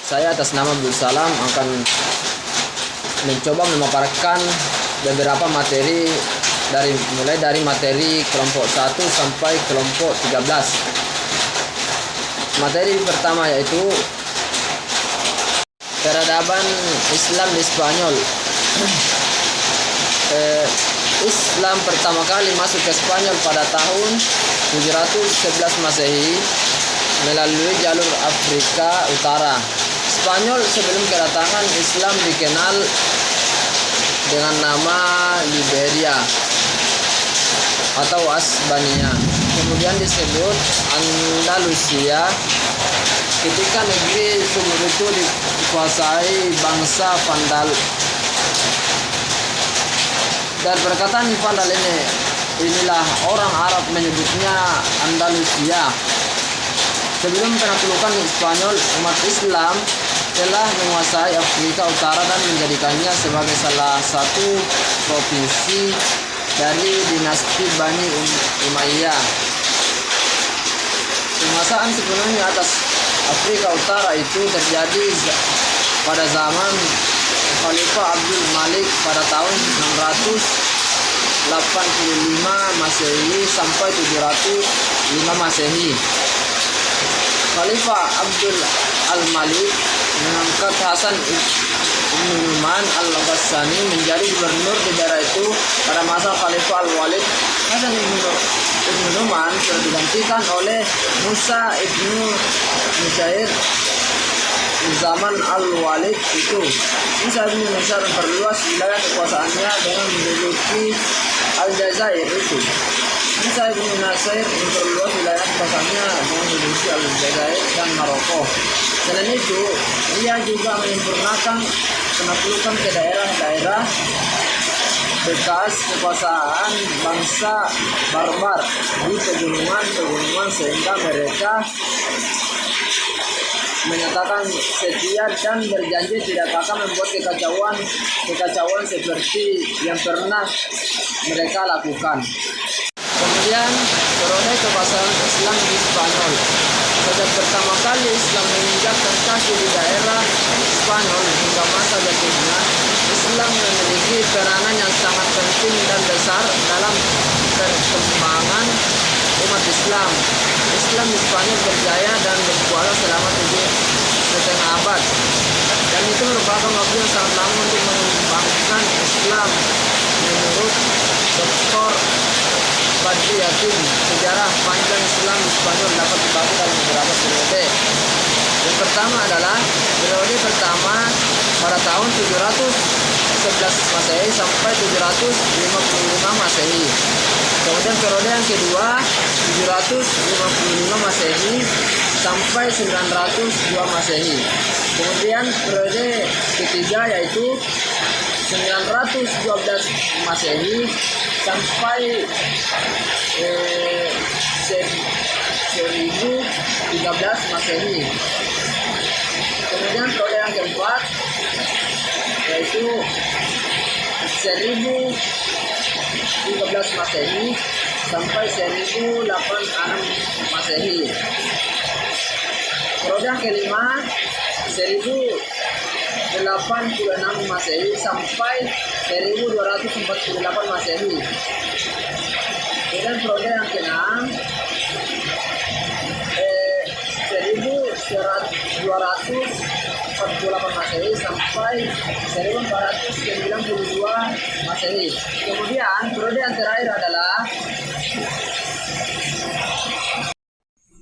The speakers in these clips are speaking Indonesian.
Saya atas nama Abdul Salam akan mencoba memaparkan beberapa materi mulai dari materi kelompok 1 sampai kelompok 13. Materi pertama yaitu peradaban Islam di Spanyol. Islam pertama kali masuk ke Spanyol pada tahun 711 Masehi melalui jalur Afrika Utara. Spanyol sebelum kedatangan Islam dikenal dengan nama Liberia atau Asbania, kemudian disebut Andalusia ketika negeri sumur itu dikuasai bangsa Vandal. Dan perkataan Vandal inilah orang Arab menyebutnya Andalusia. Sebelum penaklukan Spanyol, umat Islam telah menguasai Afrika Utara dan menjadikannya sebagai salah satu provinsi dari dinasti Bani Umayyah. Penguasaan sepenuhnya atas Afrika Utara itu terjadi pada zaman Khalifah Abdul Malik pada tahun 685 Masehi sampai 705 Masehi. Khalifah Abdul Al-Malik mengangkat Hasan Ibn Nu'man Al-Ghassani menjadi gubernur di daerah itu. Pada masa Khalifah Al-Walid, Hasan Ibn Nu'man telah digantikan oleh Musa Ibn Nusair. Di zaman Al-Walid itu, Musa Ibn Nusair memperluas wilayah kekuasaannya dengan menduduki Aljazair itu. Musa Ibn Nusair memperluas wilayah kekuasaannya dengan menduduki Aljazair dan Maroko. Selain itu, ia juga menyempurnakan penaklukan ke daerah-daerah bekas kekuasaan bangsa barbar di pegunungan sehingga mereka menyatakan setia dan berjanji tidak akan membuat kekacauan seperti yang pernah mereka lakukan. Kemudian periode kekuasaan Islam di Spanyol. Sejak pertama kali Islam menginjakkan kaki di daerah Spanyol hingga masa berikutnya, Islam memiliki peranan yang sangat penting dan besar dalam perkembangan umat Islam. Islam di Spanyol berjaya dan berkuasa selama 7,5 abad, dan itu merupakan waktu yang sangat lama untuk mengembangkan Islam. Menurut Dr. Badri Yakin, sejarah panjang Islam di Spanyol dapat dibagi dalam beberapa periode. Yang pertama adalah periode pertama pada tahun 711 Masehi sampai 755 Masehi. Kemudian periode yang kedua 755 Masehi sampai 902 Masehi. Kemudian periode ketiga yaitu 912 Masehi sampai 1013 Masehi. Kemudian periode yang keempat yaitu 1013 Masehi sampai 1086 Masehi. Periode yang kelima 1086 Masehi sampai 1248 Masehi. Kemudian periode yang keenam 1248 Masehi sampai 1492 Masehi. Kemudian periode yang terakhir adalah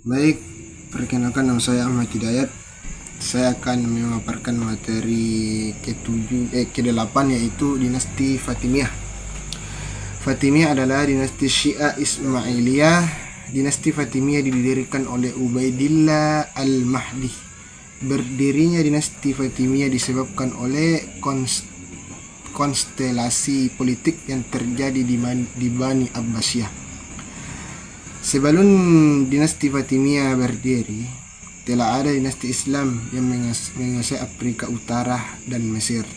Baik, perkenalkan nama saya Ahmad Hidayat. Saya akan memaparkan materi ke-8 yaitu dinasti Fatimiyah. Fatimiyah adalah dinasti Syiah Ismailiyah. Dinasti Fatimiyah didirikan oleh Ubaidillah Al-Mahdi. Berdirinya dinasti Fatimiyah disebabkan oleh konstelasi politik yang terjadi di Bani Abbasiyah. Sebelum dinasti Fatimiyah berdiri, telah ada dinasti Islam yang menguasai Afrika Utara dan Mesir.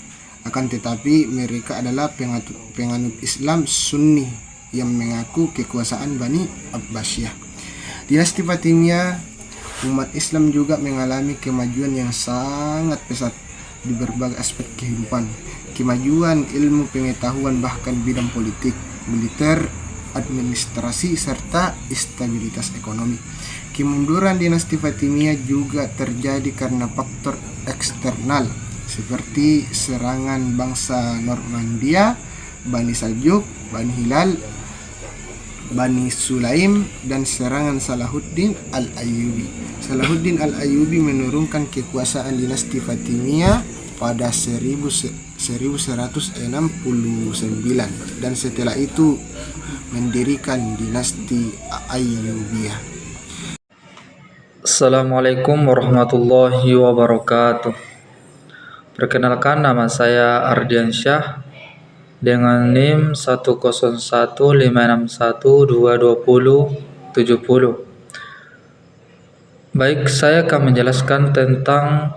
Akan tetapi mereka adalah penganut Islam Sunni yang mengaku kekuasaan Bani Abbasiyah. Dinasti Fatimiyah Umat Islam juga mengalami kemajuan yang sangat pesat di berbagai aspek kehidupan. Kemajuan ilmu pengetahuan bahkan bidang politik, militer, administrasi, serta stabilitas ekonomi. Kemunduran dinasti Fatimiyah juga terjadi karena faktor eksternal seperti serangan bangsa Normandia, Bani Saljuk, Bani Hilal, Bani Sulaim, dan serangan Salahuddin Al-Ayyubi. Salahuddin Al-Ayyubi menurunkan kekuasaan dinasti Fatimiyah pada 1169 dan setelah itu mendirikan dinasti Ayyubiyah. Assalamualaikum warahmatullahi wabarakatuh. Perkenalkan, nama saya Ardiansyah dengan NIM 10156122070. Baik, saya akan menjelaskan tentang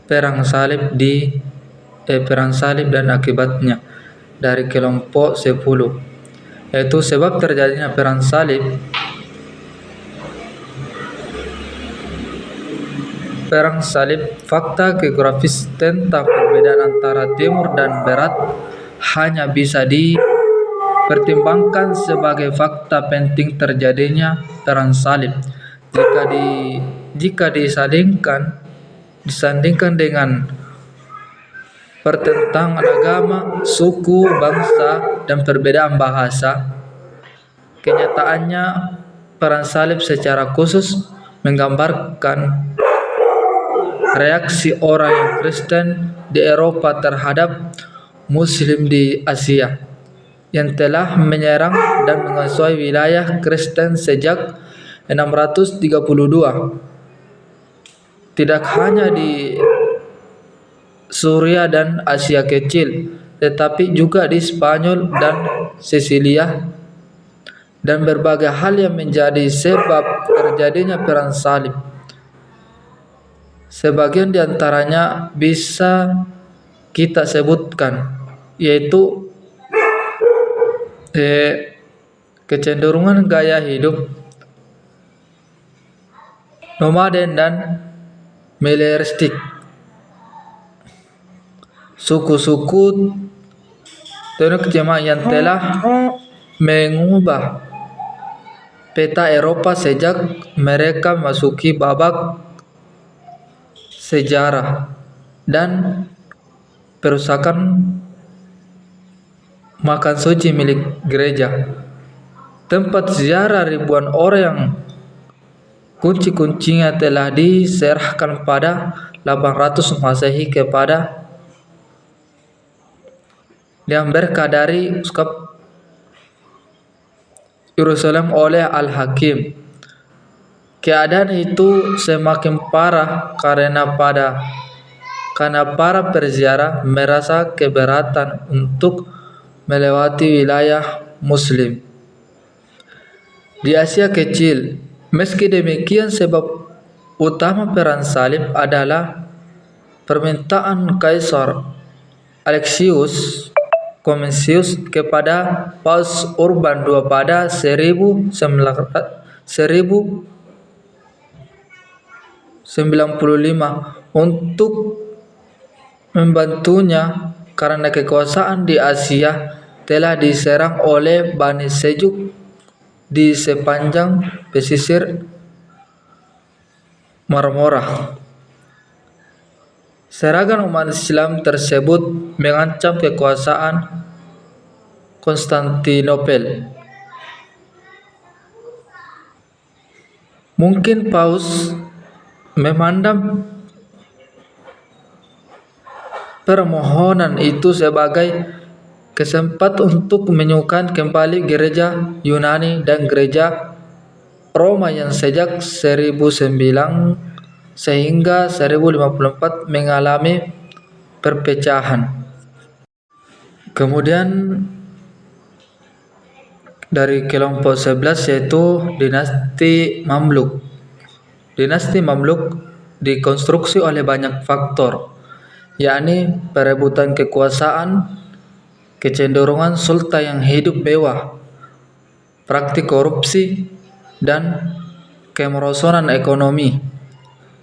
perang salib dan akibatnya dari kelompok 10, yaitu sebab terjadinya perang salib. Perang salib, fakta geografis tentang perbedaan antara timur dan barat hanya bisa dipertimbangkan sebagai fakta penting terjadinya perang salib jika disandingkan dengan pertentangan agama, suku, bangsa, dan perbedaan bahasa. Kenyataannya, perang salib secara khusus menggambarkan reaksi orang yang Kristen di Eropa terhadap Muslim di Asia yang telah menyerang dan menguasai wilayah Kristen sejak 632. Tidak hanya di Suriah dan Asia Kecil, tetapi juga di Spanyol dan Sisilia, dan berbagai hal yang menjadi sebab terjadinya perang salib. Sebagian di antaranya bisa kita sebutkan, yaitu kecenderungan gaya hidup nomaden dan militeristik, suku-suku tenuk jemaah yang telah mengubah peta Eropa sejak mereka memasuki babak sejarah, dan perusakan makan suci milik gereja, tempat ziarah ribuan orang yang kunci-kuncinya telah diserahkan pada 800 Masehi kepada yang berkah dari Uskup Yerusalem oleh Al-Hakim. Keadaan itu semakin parah karena para peziarah merasa keberatan untuk melewati wilayah Muslim di Asia Kecil. Meski demikian, sebab utama perang salib adalah permintaan Kaisar Alexius Comnenus kepada Paus Urban II pada 1095 untuk membantunya karena kekuasaan di Asia telah diserang oleh Bani Seljuk di sepanjang pesisir Marmara. Serangan umat Islam tersebut mengancam kekuasaan Konstantinopel. Mungkin Paus memandang permohonan itu sebagai kesempatan untuk menyukan kembali gereja Yunani dan gereja Roma yang sejak 1009 sehingga 1054 mengalami perpecahan. Kemudian dari kelompok 11 yaitu dinasti Mamluk. Dinasti Mamluk dikonstruksi oleh banyak faktor, yakni perebutan kekuasaan, kecenderungan sultan yang hidup mewah, praktik korupsi, dan kemerosotan ekonomi.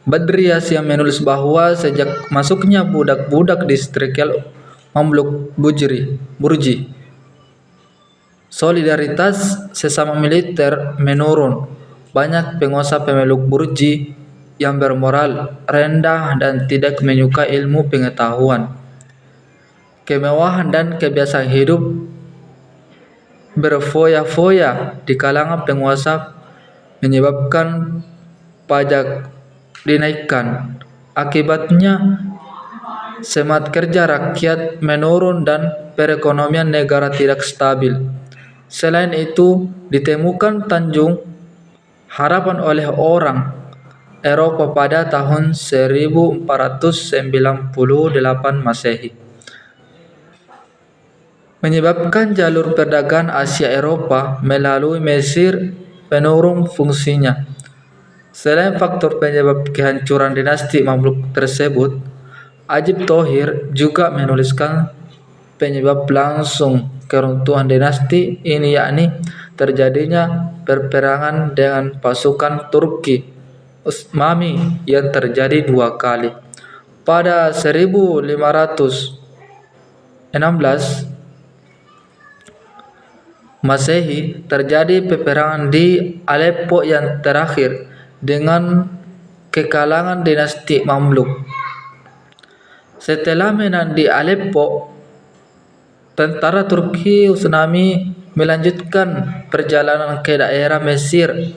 Badrias yang menulis bahwa sejak masuknya budak-budak di Istiqlal Mamluk Burji, solidaritas sesama militer menurun. Banyak penguasa pemeluk Burji yang bermoral rendah dan tidak menyukai ilmu pengetahuan. Kemewahan dan kebiasaan hidup berfoya-foya di kalangan penguasa menyebabkan pajak dinaikkan. Akibatnya semangat kerja rakyat menurun dan perekonomian negara tidak stabil. Selain itu, ditemukan Tanjung Harapan oleh orang Eropa pada tahun 1498 Masehi, menyebabkan jalur perdagangan Asia Eropa melalui Mesir menurun fungsinya. Selain faktor penyebab kehancuran dinasti Mamluk tersebut, Ajib Thohir juga menuliskan penyebab langsung keruntuhan dinasti ini, yakni terjadinya perperangan dengan pasukan Turki Utsmani yang terjadi 2 kali. Pada 1516 Masehi terjadi peperangan di Aleppo yang terakhir dengan kekalangan dinasti Mamluk. Setelah menang di Aleppo, tentara Turki Utsmani melanjutkan perjalanan ke daerah Mesir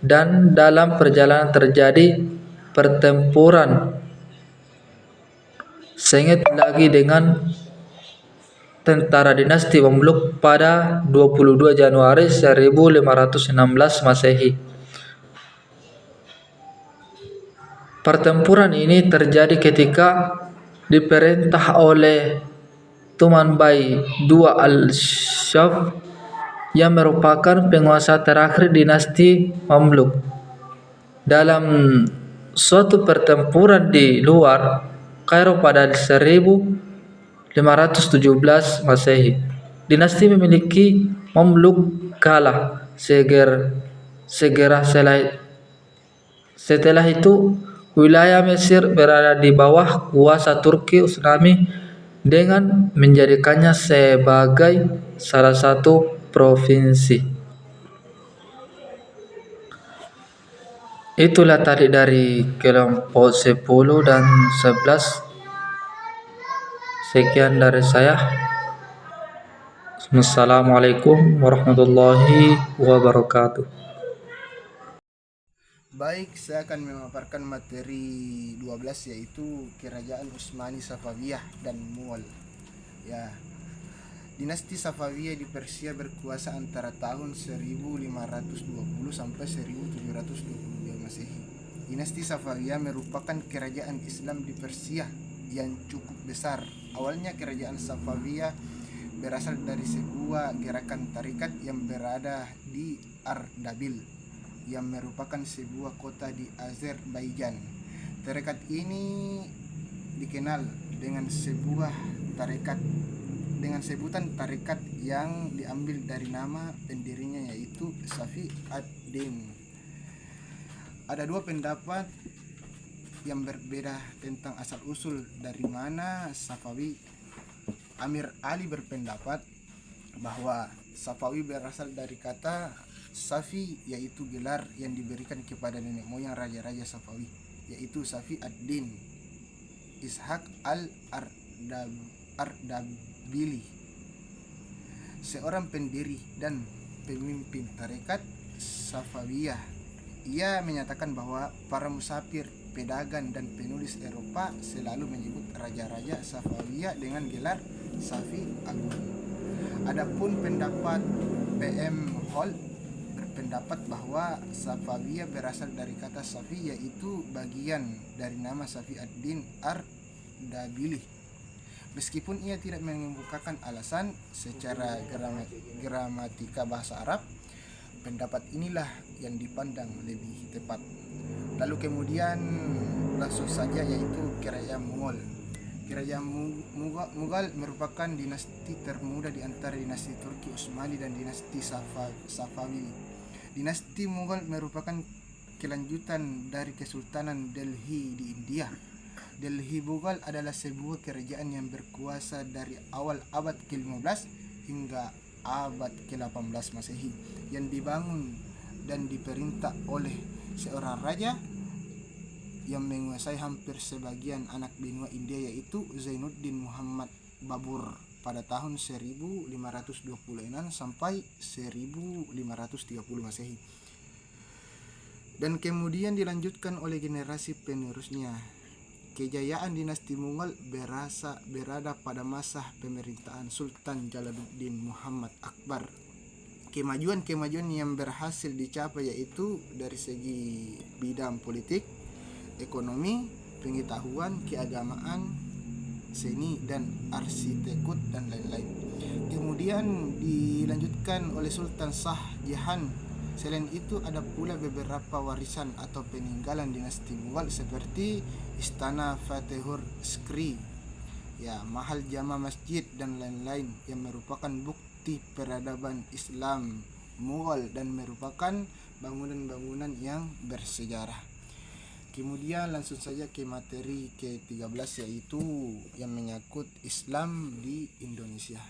dan dalam perjalanan terjadi pertempuran sengit lagi dengan tentara dinasti Mamluk pada 22 Januari 1516 Masehi. Pertempuran ini terjadi ketika diperintah oleh Tumanbay II Al-Shaf yang merupakan penguasa terakhir dinasti Mamluk. Dalam suatu pertempuran di luar Kairo pada 1517 Masehi, dinasti memiliki Mamluk kalah. Setelah itu, wilayah Mesir berada di bawah kuasa Turki Utsmani dengan menjadikannya sebagai salah satu provinsi. Itulah tadi dari kelompok 10 dan 11. Sekian dari saya. Assalamualaikum warahmatullahi wabarakatuh. Baik, saya akan memaparkan materi 12, yaitu Kerajaan Utsmani Safawiyah dan Mughal. Ya, dinasti Safawiyah di Persia berkuasa antara tahun 1520 sampai 1722 Masehi. Dinasti Safawiyah merupakan kerajaan Islam di Persia yang cukup besar. Awalnya kerajaan Safawiyah berasal dari sebuah gerakan tarikat yang berada di Ardabil, yang merupakan sebuah kota di Azerbaijan. Tarekat ini dikenal dengan sebutan tarekat yang diambil dari nama pendirinya, yaitu Safi ad-Din. Ada 2 pendapat yang berbeda tentang asal-usul dari mana Safawi. Amir Ali berpendapat bahwa Safawi berasal dari kata Safi, yaitu gelar yang diberikan kepada nenek moyang raja-raja Safawi, yaitu Safi ad-Din Ishaq al-Ardabili, seorang pendiri dan pemimpin tarekat Safawiyah. Ia menyatakan bahwa para musafir, pedagang dan penulis Eropa selalu menyebut raja-raja Safawiyah dengan gelar Safi Agung. Adapun pendapat PM Hall berpendapat bahwa Safawiyah berasal dari kata Safi, yaitu bagian dari nama Safi ad-Din Ardabili. Meskipun ia tidak mengemukakan alasan secara gramatika bahasa Arab, pendapat inilah yang dipandang lebih tepat. Lalu kemudian langsung saja, yaitu Kerajaan Mughal. Kerajaan Mughal merupakan dinasti termuda di antara dinasti Turki Utsmani dan dinasti Safawi. Dinasti Mughal merupakan kelanjutan dari Kesultanan Delhi di India. Delhi Mughal adalah sebuah kerajaan yang berkuasa dari awal abad ke-15 hingga abad ke-18 Masehi, yang dibangun dan diperintah oleh seorang raja yang menguasai hampir sebagian anak benua India, yaitu Zainuddin Muhammad Babur pada tahun 1526 sampai 1530 Masehi, dan kemudian dilanjutkan oleh generasi penerusnya. Kejayaan dinasti Mughal berada pada masa pemerintahan Sultan Jalaluddin Muhammad Akbar. Kemajuan yang berhasil dicapai yaitu dari segi bidang politik, ekonomi, pengetahuan, keagamaan, seni dan arsitektur dan lain-lain. Kemudian dilanjutkan oleh Sultan Shah Jahan. Selain itu ada pula beberapa warisan atau peninggalan dinasti Mughal seperti Istana Fatehur Sikri, Mahal Jama Masjid dan lain-lain, yang merupakan bukti peradaban Islam Mughal dan merupakan bangunan-bangunan yang bersejarah. Kemudian langsung saja ke materi ke-13, yaitu yang menyangkut Islam di Indonesia.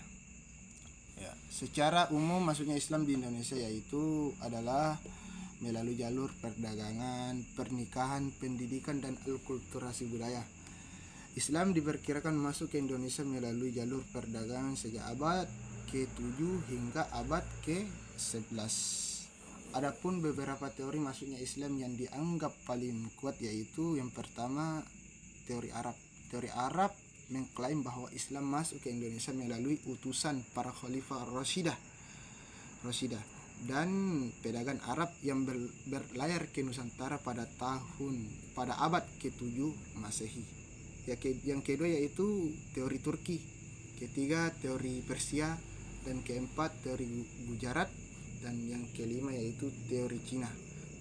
Secara umum masuknya Islam di Indonesia yaitu adalah melalui jalur perdagangan, pernikahan, pendidikan, dan akulturasi budaya. Islam diperkirakan masuk ke Indonesia melalui jalur perdagangan sejak abad ke-7 hingga abad ke-11. Adapun beberapa teori masuknya Islam yang dianggap paling kuat yaitu yang pertama, teori Arab. Teori Arab mengklaim bahwa Islam masuk ke Indonesia melalui utusan para khalifah Rashidah dan pedagang Arab yang berlayar ke Nusantara pada abad ke-7 Masehi. Yang kedua yaitu teori Turki, ketiga teori Persia, dan keempat teori Gujarat, dan yang kelima yaitu teori Cina.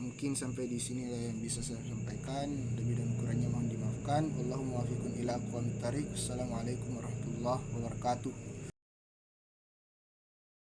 Mungkin sampai di sini yang bisa saya sampaikan. Lebih dan kurangnya mohon dimaafkan. Allahumma wafiqun ila aqwamit thariq. Assalamualaikum warahmatullahi wabarakatuh.